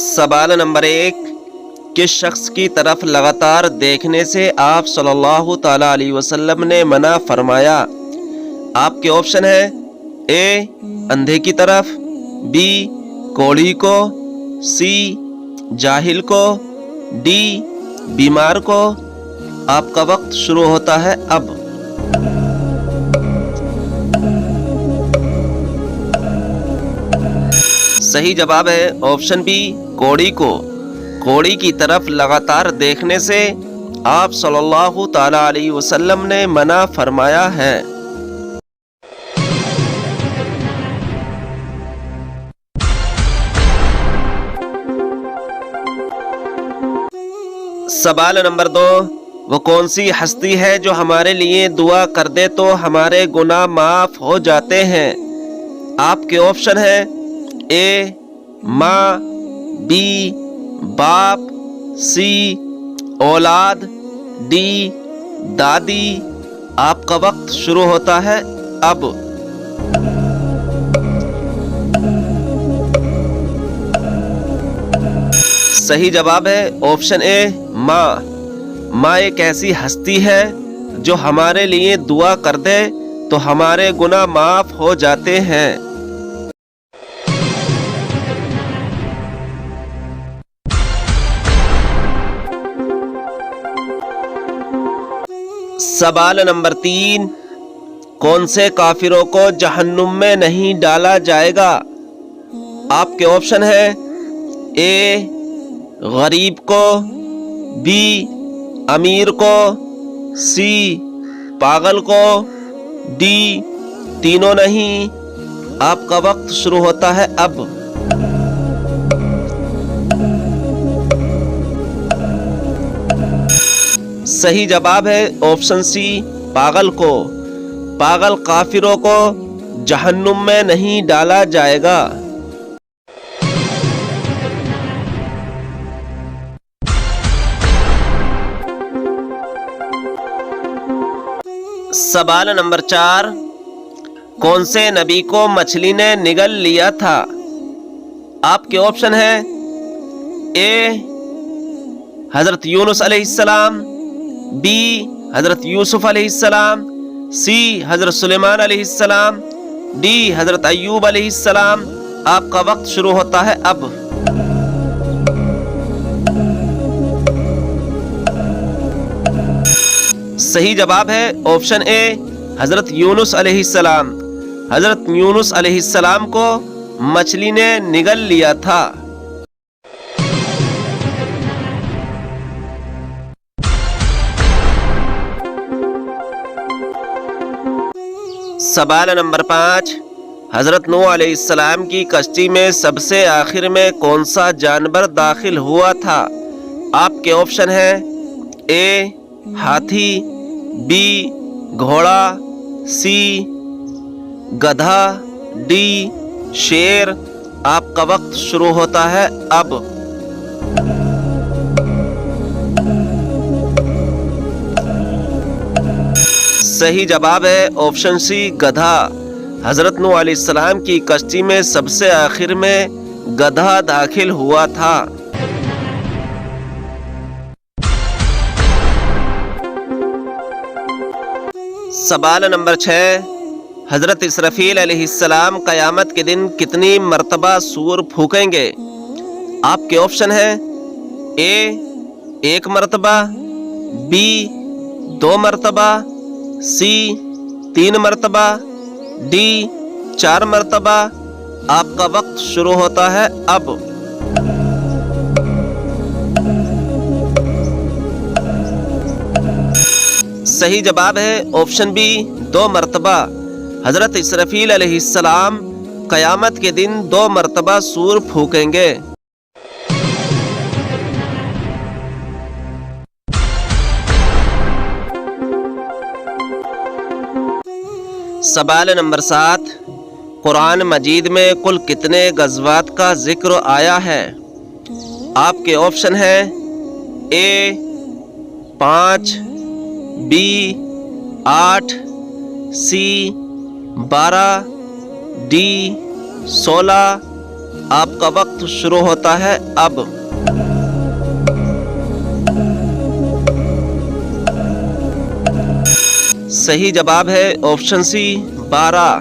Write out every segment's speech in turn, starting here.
سوال نمبر 1، کس شخص کی طرف لگاتار دیکھنے سے آپ صلی اللہ تعالیٰ علیہ وسلم نے منع فرمایا؟ آپ کے آپشن ہیں اے اندھے کی طرف، بی کوڑی کو، سی جاہل کو، ڈی بیمار کو۔ آپ کا وقت شروع ہوتا ہے اب۔ صحیح جواب ہے آپشن بی کوڑی کو۔ کوڑی کی طرف لگاتار دیکھنے سے آپ صلی اللہ تعالیٰ علیہ وسلم نے منع فرمایا ہے۔ سوال نمبر 2، وہ کون سی ہستی ہے جو ہمارے لیے دعا کر دے تو ہمارے گناہ معاف ہو جاتے ہیں؟ آپ کے آپشن ہیں اے ماں، بی باپ، سی اولاد، ڈی دادی۔ آپ کا وقت شروع ہوتا ہے اب۔ صحیح جواب ہے آپشن اے ماں۔ ماں ایک ایسی ہستی ہے جو ہمارے لیے دعا کر دے تو ہمارے گناہ معاف ہو جاتے ہیں۔ سوال نمبر 3، کون سے کافروں کو جہنم میں نہیں ڈالا جائے گا؟ آپ کے آپشن ہیں اے غریب کو، بی امیر کو، سی پاگل کو، ڈی تینوں نہیں۔ آپ کا وقت شروع ہوتا ہے اب۔ صحیح جواب ہے آپشن سی پاگل کو۔ پاگل کافروں کو جہنم میں نہیں ڈالا جائے گا۔ سوال نمبر 4، کون سے نبی کو مچھلی نے نگل لیا تھا؟ آپ کے آپشن ہیں اے حضرت یونس علیہ السلام، بی حضرت یوسف علیہ السلام، سی حضرت سلیمان علیہ السلام، ڈی حضرت ایوب علیہ السلام۔ آپ کا وقت شروع ہوتا ہے اب۔ صحیح جواب ہے آپشن اے حضرت یونس علیہ السلام۔ حضرت یونس علیہ السلام کو مچھلی نے نگل لیا تھا۔ سوال نمبر 5، حضرت نوح علیہ السلام کی کشتی میں سب سے آخر میں کون سا جانور داخل ہوا تھا؟ آپ کے آپشن ہیں اے ہاتھی، بی گھوڑا، سی گدھا، ڈی شیر۔ آپ کا وقت شروع ہوتا ہے اب۔ صحیح جواب ہے آپشن سی گدھا۔ حضرت نوح علیہ السلام کی کشتی میں سب سے آخر میں گدھا داخل ہوا تھا۔ سوال نمبر 6، حضرت اسرافیل علیہ السلام قیامت کے دن کتنی مرتبہ سور پھونکیں گے؟ آپ کے آپشن ہیں اے 1 مرتبہ، بی 2 مرتبہ، سی 3 مرتبہ، ڈی 4 مرتبہ۔ آپ کا وقت شروع ہوتا ہے اب۔ صحیح جواب ہے آپشن بی 2 مرتبہ۔ حضرت اسرافیل علیہ السلام قیامت کے دن 2 مرتبہ سور پھونکیں گے۔ سوال نمبر 7، قرآن مجید میں کل کتنے غزوات کا ذکر آیا ہے؟ آپ کے آپشن ہیں اے 5، بی 8، سی 12، ڈی 16۔ آپ کا وقت شروع ہوتا ہے اب۔ صحیح جواب ہے آپشن سی 12۔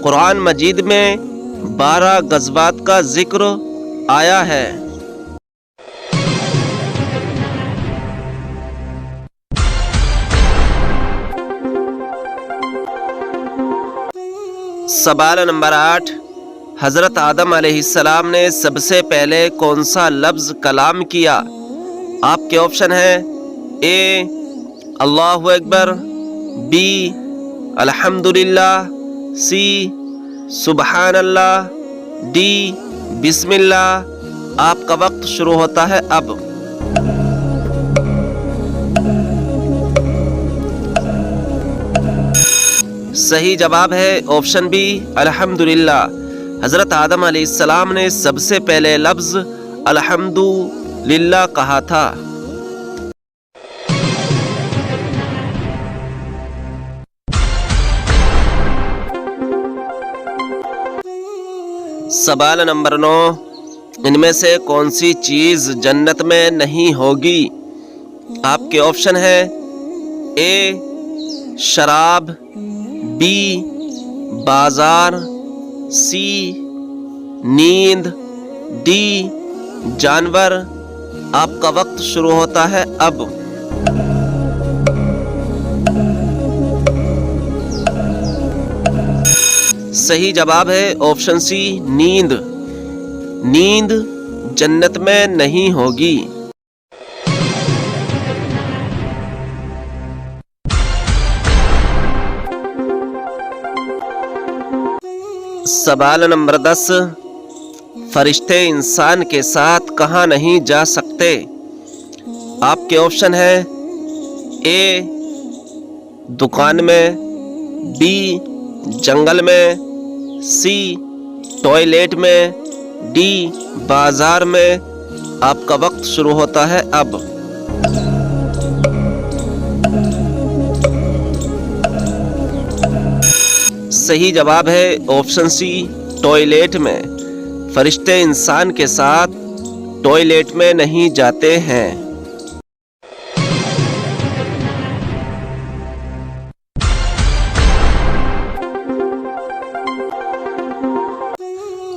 قرآن مجید میں 12 غزوات کا ذکر آیا ہے۔ سوال نمبر 8، حضرت آدم علیہ السلام نے سب سے پہلے کون سا لفظ کلام کیا؟ آپ کے آپشن ہیں اے اللہ اکبر، بی الحمدللہ، سی سبحان اللہ، ڈی بسم اللہ۔ آپ کا وقت شروع ہوتا ہے اب۔ صحیح جواب ہے آپشن بی الحمدللہ۔ حضرت آدم علیہ السلام نے سب سے پہلے لفظ الحمدللہ کہا تھا۔ سوال نمبر 9، ان میں سے کون سی چیز جنت میں نہیں ہوگی؟ آپ کے آپشن ہیں اے شراب، بی بازار، سی نیند، ڈی جانور۔ آپ کا وقت شروع ہوتا ہے اب۔ صحیح جواب ہے آپشن سی نیند۔ نیند جنت میں نہیں ہوگی۔ سوال نمبر 10، فرشتے انسان کے ساتھ کہاں نہیں جا سکتے؟ آپ کے آپشن ہیں اے دکان میں، بی جنگل میں، سی ٹوائلٹ میں، ڈی بازار میں۔ آپ کا وقت شروع ہوتا ہے اب۔ صحیح جواب ہے آپشن سی ٹوائلٹ میں۔ فرشتے انسان کے ساتھ ٹوائلٹ میں نہیں جاتے ہیں۔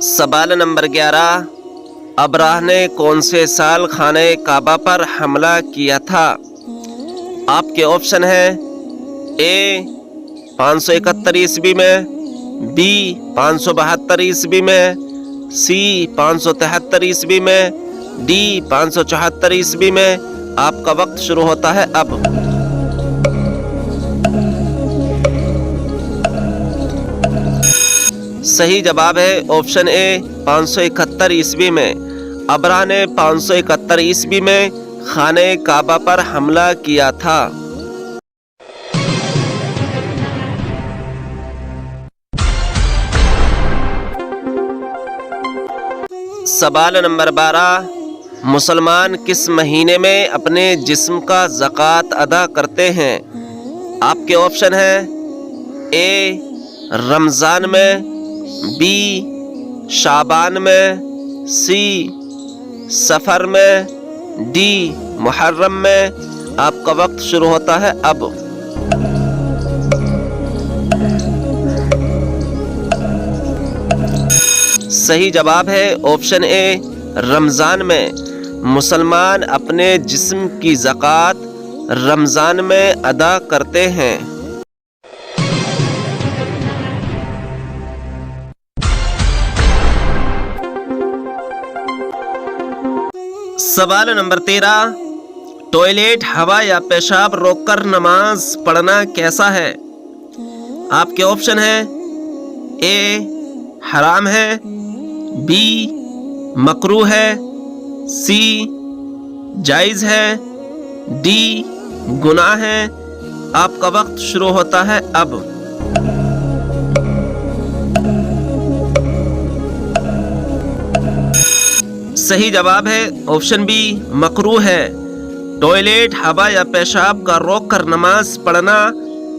سوال نمبر 11، ابراہ نے کون سے سال خانہ کعبہ پر حملہ کیا تھا؟ آپ کے آپشن ہیں اے 571 عیسوی میں، بی 572 عیسوی میں، سی 573 عیسوی میں، ڈی 574 عیسوی میں۔ آپ کا وقت شروع ہوتا ہے اب۔ صحیح جواب ہے آپشن اے 571 عیسوی میں۔ ابراہ نے 571 عیسوی میں خانہ کعبہ پر حملہ کیا تھا۔ سوال نمبر 12، مسلمان کس مہینے میں اپنے جسم کا زکوٰۃ ادا کرتے ہیں؟ آپ کے آپشن ہیں اے رمضان میں، بی شعبان میں، سی سفر میں، ڈی محرم میں۔ آپ کا وقت شروع ہوتا ہے اب۔ صحیح جواب ہے آپشن اے رمضان میں۔ مسلمان اپنے جسم کی زکوٰۃ رمضان میں ادا کرتے ہیں۔ سوال نمبر 13، ٹوائلٹ ہوا یا پیشاب روک کر نماز پڑھنا کیسا ہے؟ آپ کے آپشن ہیں اے حرام ہے، بی مکروہ ہے، سی جائز ہے، ڈی گناہ ہے۔ آپ کا وقت شروع ہوتا ہے اب۔ صحیح جواب ہے آپشن بی مکروہ ہے۔ ٹوائلٹ ہوا یا پیشاب کا روک کر نماز پڑھنا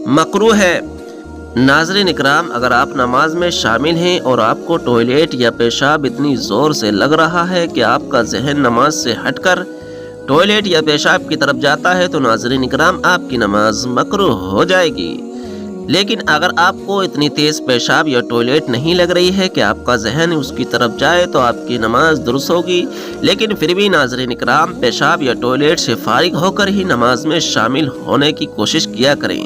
مکروہ ہے۔ ناظرین اکرام، اگر آپ نماز میں شامل ہیں اور آپ کو ٹوائلٹ یا پیشاب اتنی زور سے لگ رہا ہے کہ آپ کا ذہن نماز سے ہٹ کر ٹوائلٹ یا پیشاب کی طرف جاتا ہے تو ناظرین اکرام آپ کی نماز مکروہ ہو جائے گی۔ لیکن اگر آپ کو اتنی تیز پیشاب یا ٹوائلٹ نہیں لگ رہی ہے کہ آپ کا ذہن اس کی طرف جائے تو آپ کی نماز درست ہوگی، لیکن پھر بھی ناظرین اکرام پیشاب یا ٹوائلٹ سے فارغ ہو کر ہی نماز میں شامل ہونے کی کوشش کیا کریں۔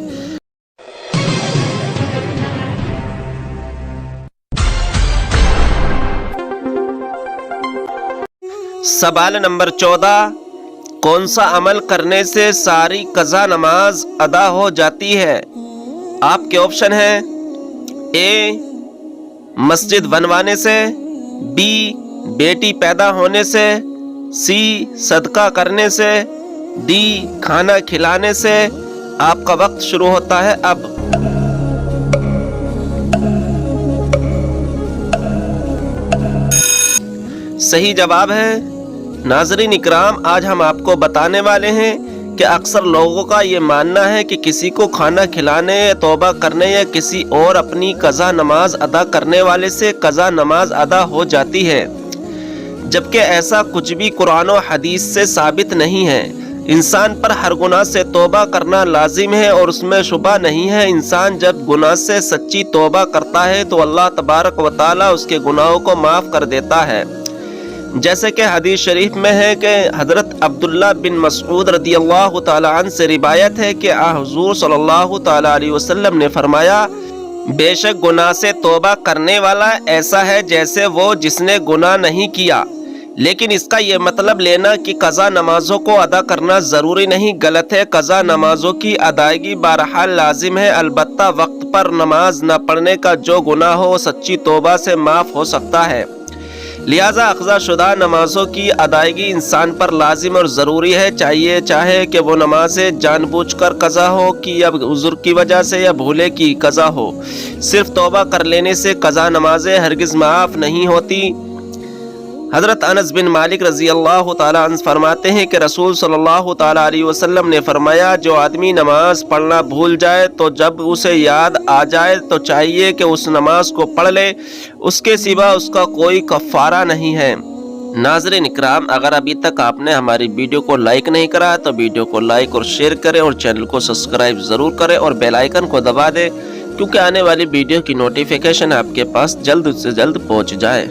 سوال نمبر 14، کون سا عمل کرنے سے ساری قضا نماز ادا ہو جاتی ہے؟ آپ کے آپشن ہیں اے مسجد بنوانے سے، بی بیٹی پیدا ہونے سے، سی صدقہ کرنے سے، ڈی کھانا کھلانے سے۔ آپ کا وقت شروع ہوتا ہے اب۔ صحیح جواب ہے ناظرین اکرام، آج ہم آپ کو بتانے والے ہیں کہ اکثر لوگوں کا یہ ماننا ہے کہ کسی کو کھانا کھلانے، توبہ کرنے یا کسی اور اپنی قضا نماز ادا کرنے والے سے قضا نماز ادا ہو جاتی ہے، جبکہ ایسا کچھ بھی قرآن و حدیث سے ثابت نہیں ہے۔ انسان پر ہر گناہ سے توبہ کرنا لازم ہے اور اس میں شبہ نہیں ہے۔ انسان جب گناہ سے سچی توبہ کرتا ہے تو اللہ تبارک و تعالیٰ اس کے گناہوں کو معاف کر دیتا ہے، جیسے کہ حدیث شریف میں ہے کہ حضرت عبداللہ بن مسعود رضی اللہ تعالیٰ عنہ سے روایت ہے کہ حضور صلی اللہ تعالیٰ علیہ وسلم نے فرمایا، بے شک گناہ سے توبہ کرنے والا ایسا ہے جیسے وہ جس نے گناہ نہیں کیا، لیکن اس کا یہ مطلب لینا کہ قضا نمازوں کو ادا کرنا ضروری نہیں، غلط ہے۔ قضا نمازوں کی ادائیگی بہرحال لازم ہے، البتہ وقت پر نماز نہ پڑھنے کا جو گناہ ہو وہ سچی توبہ سے معاف ہو سکتا ہے، لہذا قضا شدہ نمازوں کی ادائیگی انسان پر لازم اور ضروری ہے، چاہے کہ وہ نمازیں جان بوجھ کر قضا ہو کہ یا عذر کی وجہ سے یا بھولے کی قضا ہو۔ صرف توبہ کر لینے سے قضا نمازیں ہرگز معاف نہیں ہوتی۔ حضرت انس بن مالک رضی اللہ تعالیٰ عنہ فرماتے ہیں کہ رسول صلی اللہ تعالیٰ علیہ وسلم نے فرمایا، جو آدمی نماز پڑھنا بھول جائے تو جب اسے یاد آ جائے تو چاہیے کہ اس نماز کو پڑھ لے، اس کے سوا اس کا کوئی کفارہ نہیں ہے۔ ناظرین اکرام، اگر ابھی تک آپ نے ہماری ویڈیو کو لائک نہیں کرا تو ویڈیو کو لائک اور شیئر کریں اور چینل کو سبسکرائب ضرور کریں اور بیل آئیکن کو دبا دیں، کیونکہ آنے والی ویڈیو کی نوٹیفیکیشن آپ کے پاس جلد سے جلد پہنچ جائے۔